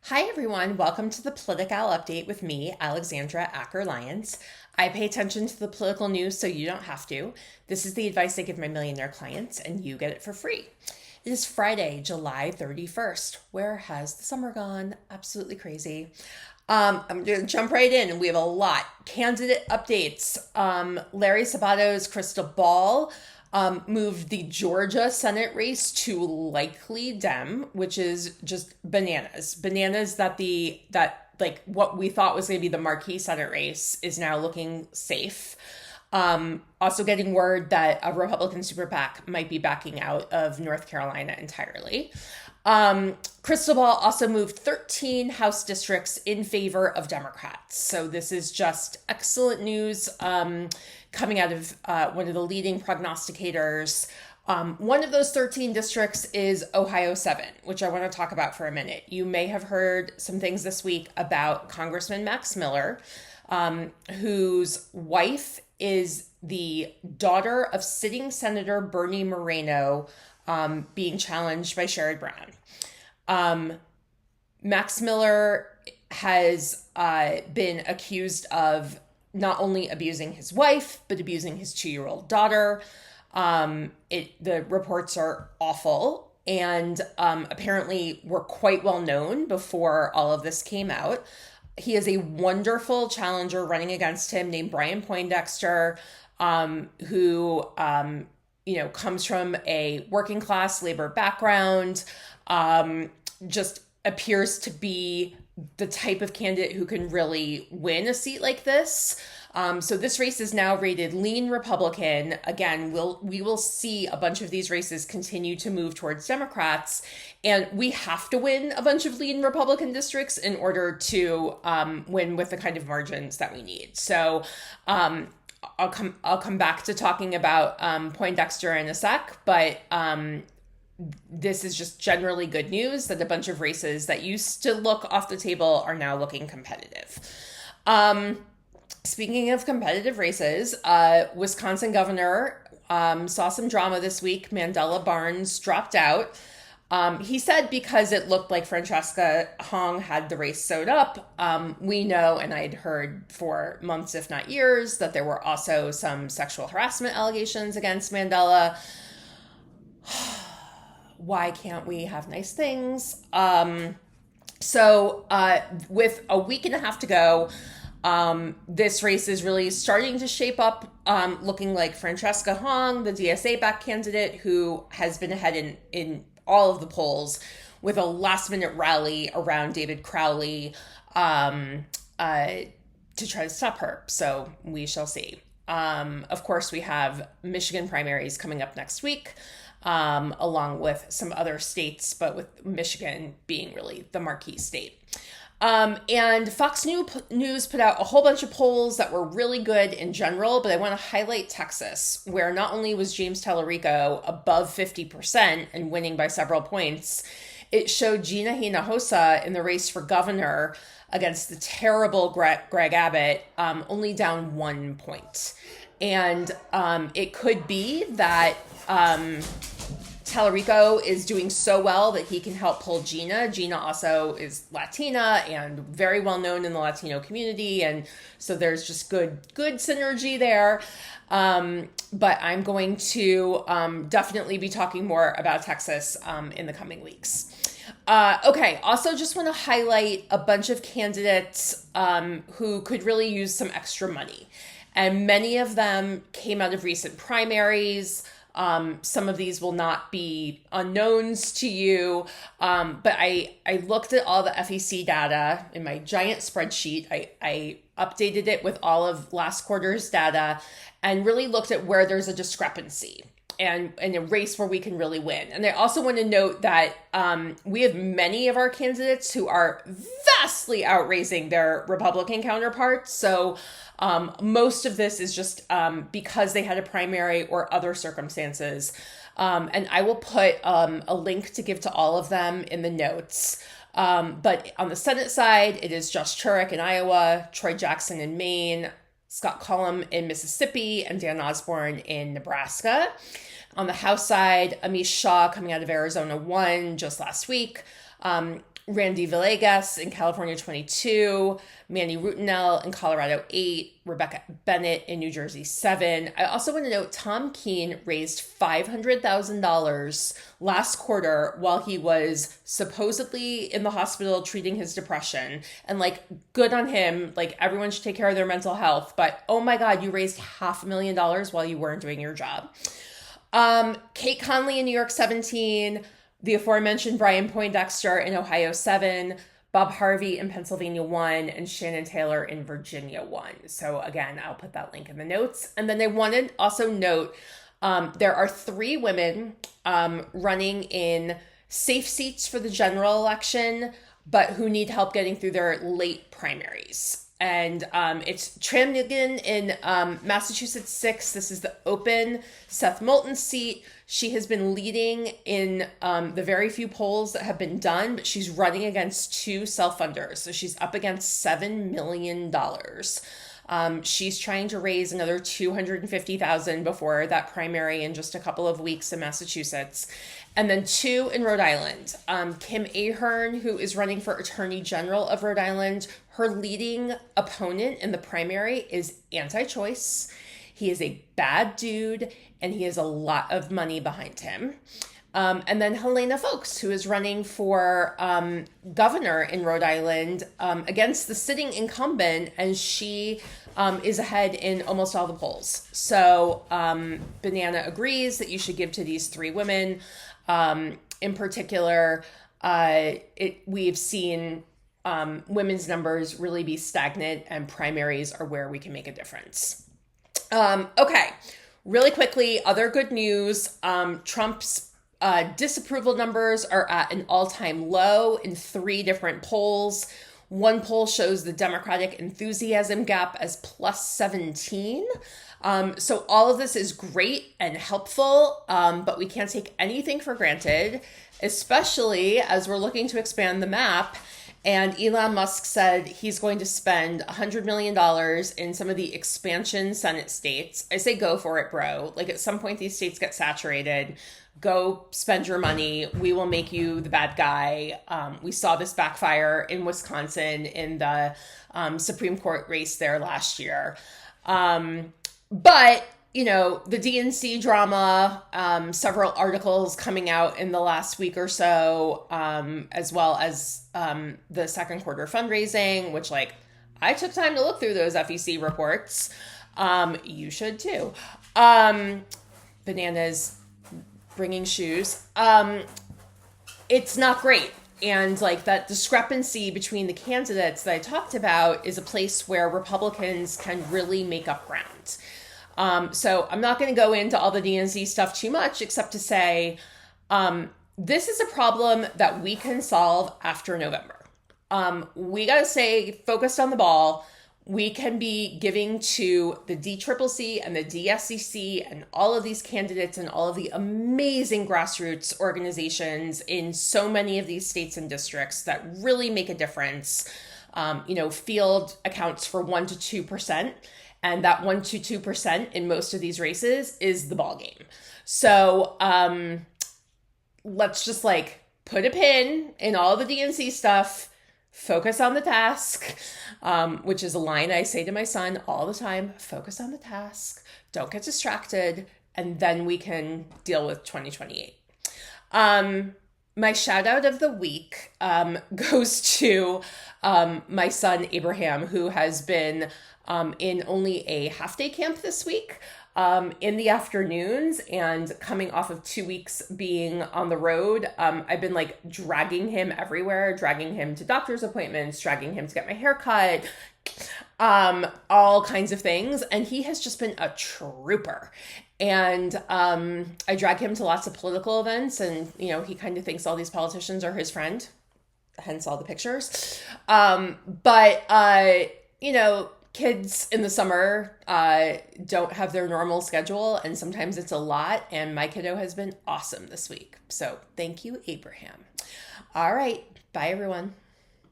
Hi, everyone. Welcome to the PoliticAL update with me, Alexandra Acker-Lyons. I pay attention to the political news so you don't have to. This is the advice I give my millionaire clients, and you get it for free. It is Friday, July 31st. Where has the summer gone? Absolutely crazy. I'm going to jump right in. We have a lot. Candidate updates. Larry Sabato's crystal ball moved the Georgia Senate race to likely Dem, which is just bananas. Bananas that like what we thought was going to be the marquee Senate race is now looking safe. Also getting word that a Republican super PAC might be backing out of North Carolina entirely. Crystal Ball also moved 13 House districts in favor of Democrats. So this is just excellent news coming out of one of the leading prognosticators. One of those 13 districts is Ohio 7, which I want to talk about for a minute. You may have heard some things this week about Congressman Max Miller, whose wife is the daughter of sitting Senator Bernie Moreno, being challenged by Sherrod Brown. Max Miller has been accused of not only abusing his wife, but abusing his 2-year-old daughter. The reports are awful and apparently were quite well known before all of this came out. He has a wonderful challenger running against him named Brian Poindexter, who comes from a working class labor background, just appears to be the type of candidate who can really win a seat like this. So this race is now rated lean Republican. Again, we will see a bunch of these races continue to move towards Democrats, and we have to win a bunch of lean Republican districts in order to win with the kind of margins that we need. So I'll come back to talking about Poindexter in a sec, but this is just generally good news that a bunch of races that used to look off the table are now looking competitive. Speaking of competitive races, Wisconsin governor saw some drama this week. Mandela Barnes dropped out. He said because it looked like Francesca Hong had the race sewed up. We know, and I'd heard for months, if not years, that there were also some sexual harassment allegations against Mandela. Why can't we have nice things? So with a week and a half to go, this race is really starting to shape up, looking like Francesca Hong, the DSA-backed candidate, who has been ahead in all of the polls with a last-minute rally around David Crowley to try to stop her. So we shall see. Of course, we have Michigan primaries coming up next week, along with some other states, but with Michigan being really the marquee state. And Fox News put out a whole bunch of polls that were really good in general, but I want to highlight Texas, where not only was James Tallarico above 50% and winning by several points, it showed Gina Hinojosa in the race for governor against the terrible Greg Abbott, only down 1 point. And it could be that Tallarico is doing so well that he can help pull Gina. Gina also is Latina and very well known in the Latino community, and so there's just good synergy there. But I'm going to definitely be talking more about Texas in the coming weeks. Okay, also just want to highlight a bunch of candidates who could really use some extra money. And many of them came out of recent primaries. Some of these will not be unknowns to you, but I looked at all the FEC data in my giant spreadsheet. I updated it with all of last quarter's data and really looked at where there's a discrepancy and a race where we can really win. And I also want to note that we have many of our candidates who are vastly outraising their Republican counterparts. So most of this is just because they had a primary or other circumstances. And I will put a link to give to all of them in the notes. But on the Senate side, it is Josh Turek in Iowa, Troy Jackson in Maine, Scott Cullum in Mississippi, and Dan Osborne in Nebraska. On the House side, Amish Shah coming out of Arizona won just last week. Randy Villegas in California, 22, Manny Rutinel in Colorado, 8, Rebecca Bennett in New Jersey, 7. I also want to note Tom Keene raised $500,000 last quarter while he was supposedly in the hospital treating his depression. And like, good on him. Like, everyone should take care of their mental health. But oh my God, you raised $500,000 while you weren't doing your job. Kate Conley in New York, 17. The aforementioned Brian Poindexter in Ohio, 7. Bob Harvey in Pennsylvania, 1. And Shannon Taylor in Virginia, 1. So again, I'll put that link in the notes. And then I wanted also note, there are 3 women running in safe seats for the general election, but who need help getting through their late primaries. And it's Tram Nugent in Massachusetts, 6. This is the open Seth Moulton seat. She has been leading in the very few polls that have been done, but she's running against 2 self-funders. So she's up against $7 million. She's trying to raise another $250,000 before that primary in just a couple of weeks in Massachusetts. And then 2 in Rhode Island. Kim Ahern, who is running for Attorney General of Rhode Island, her leading opponent in the primary is anti-choice. He is a bad dude, and he has a lot of money behind him. And then Helena Folks, who is running for governor in Rhode Island against the sitting incumbent, and she is ahead in almost all the polls. So Banana agrees that you should give to these 3 women. In particular, we've seen women's numbers really be stagnant, and primaries are where we can make a difference. Okay, really quickly, other good news. Trump's disapproval numbers are at an all-time low in 3 different polls. One poll shows the Democratic enthusiasm gap as plus 17. So all of this is great and helpful, but we can't take anything for granted, especially as we're looking to expand the map. And Elon Musk said he's going to spend $100 million in some of the expansion Senate states. I say go for it, bro. Like, at some point, these states get saturated. Go spend your money. We will make you the bad guy. We saw this backfire in Wisconsin in the Supreme Court race there last year. But, you know, the DNC drama, several articles coming out in the last week or so, as well as the second quarter fundraising, which, like, I took time to look through those FEC reports. You should too. Bananas bringing shoes. It's not great. And like that discrepancy between the candidates that I talked about is a place where Republicans can really make up ground. So I'm not going to go into all the DNC stuff too much, except to say, this is a problem that we can solve after November. We got to stay focused on the ball. We can be giving to the DCCC and the DSCC and all of these candidates and all of the amazing grassroots organizations in so many of these states and districts that really make a difference. Field accounts for 1% to 2%. And that 1% to 2% in most of these races is the ball game. So let's just like put a pin in all the DNC stuff, focus on the task, which is a line I say to my son all the time. Focus on the task. Don't get distracted. And then we can deal with 2028. My shout out of the week goes to my son, Abraham, who has been in only a half-day camp this week in the afternoons, and coming off of 2 weeks being on the road. I've been like dragging him everywhere, dragging him to doctor's appointments, dragging him to get my hair cut, all kinds of things. And he has just been a trooper. And I drag him to lots of political events, and, he kind of thinks all these politicians are his friend, hence all the pictures. Kids in the summer don't have their normal schedule, and sometimes it's a lot, and my kiddo has been awesome this week. So thank you, Abraham. All right. Bye, everyone.